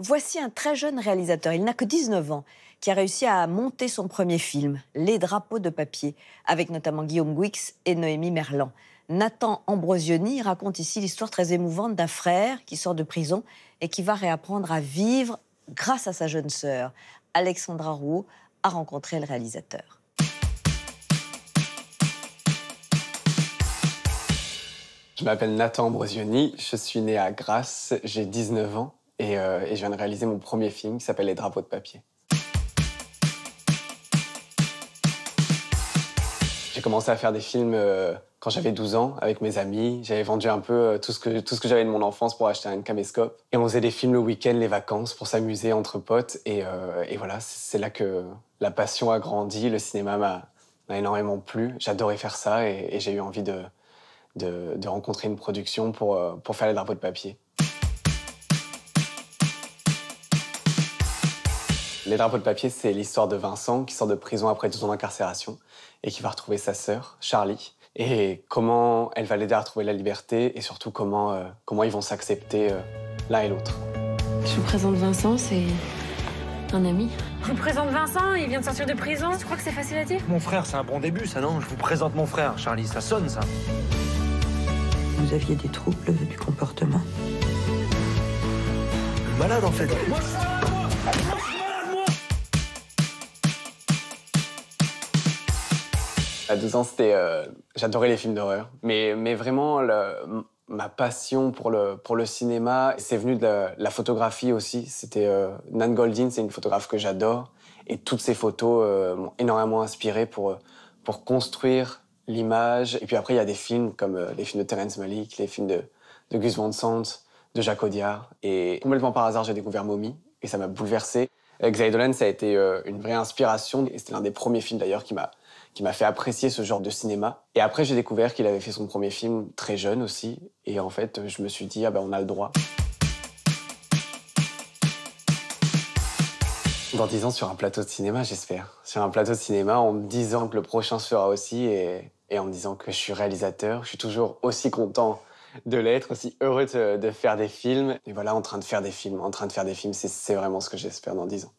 Voici un très jeune réalisateur, il n'a que 19 ans, qui a réussi à monter son premier film, Les Drapeaux de papier, avec notamment Guillaume Gouix et Noémie Merlan. Nathan Ambrosioni raconte ici l'histoire très émouvante d'un frère qui sort de prison et qui va réapprendre à vivre grâce à sa jeune sœur. Alexandra Rouault a rencontré le réalisateur. Je m'appelle Nathan Ambrosioni, je suis né à Grasse, j'ai 19 ans et je viens de réaliser mon premier film qui s'appelle Les Drapeaux de papier. J'ai commencé à faire des films quand j'avais 12 ans avec mes amis. J'avais vendu un peu tout ce que j'avais de mon enfance pour acheter un caméscope. Et on faisait des films le week-end, les vacances, pour s'amuser entre potes. Et voilà, c'est là que la passion a grandi. Le cinéma m'a énormément plu. J'adorais faire ça et j'ai eu envie de rencontrer une production pour faire Les Drapeaux de papier. Les Drapeaux de papier, c'est l'histoire de Vincent qui sort de prison après 12 ans d'incarcération et qui va retrouver sa sœur, Charlie, et comment elle va l'aider à retrouver la liberté et surtout comment ils vont s'accepter l'un et l'autre. Je vous présente Vincent, c'est un ami. Je vous présente Vincent, il vient de sortir de prison. Tu crois que c'est facile à dire? Mon frère, c'est un bon début, ça, non? Je vous présente mon frère, Charlie, ça sonne, ça. Vous aviez des troubles du comportement. Malade, en fait. À 12 ans, j'adorais les films d'horreur. Mais vraiment, ma passion pour le cinéma, c'est venu de la photographie aussi. C'était Nan Goldin, c'est une photographe que j'adore. Et toutes ces photos m'ont énormément inspiré pour construire l'image. Et puis après, il y a des films comme les films de Terrence Malick, les films de Gus Van Sant, de Jacques Audiard. Et complètement par hasard, j'ai découvert Mommy et ça m'a bouleversé. Xavier Dolan, ça a été une vraie inspiration. Et c'était l'un des premiers films d'ailleurs qui m'a fait apprécier ce genre de cinéma. Et après, j'ai découvert qu'il avait fait son premier film très jeune aussi. Et en fait, je me suis dit, ah ben, on a le droit. Dans 10 ans, sur un plateau de cinéma, j'espère. Sur un plateau de cinéma, en me disant que le prochain se fera aussi et en me disant que je suis réalisateur. Je suis toujours aussi content de l'être, aussi heureux de faire des films. Et voilà, en train de faire des films, c'est vraiment ce que j'espère dans 10 ans.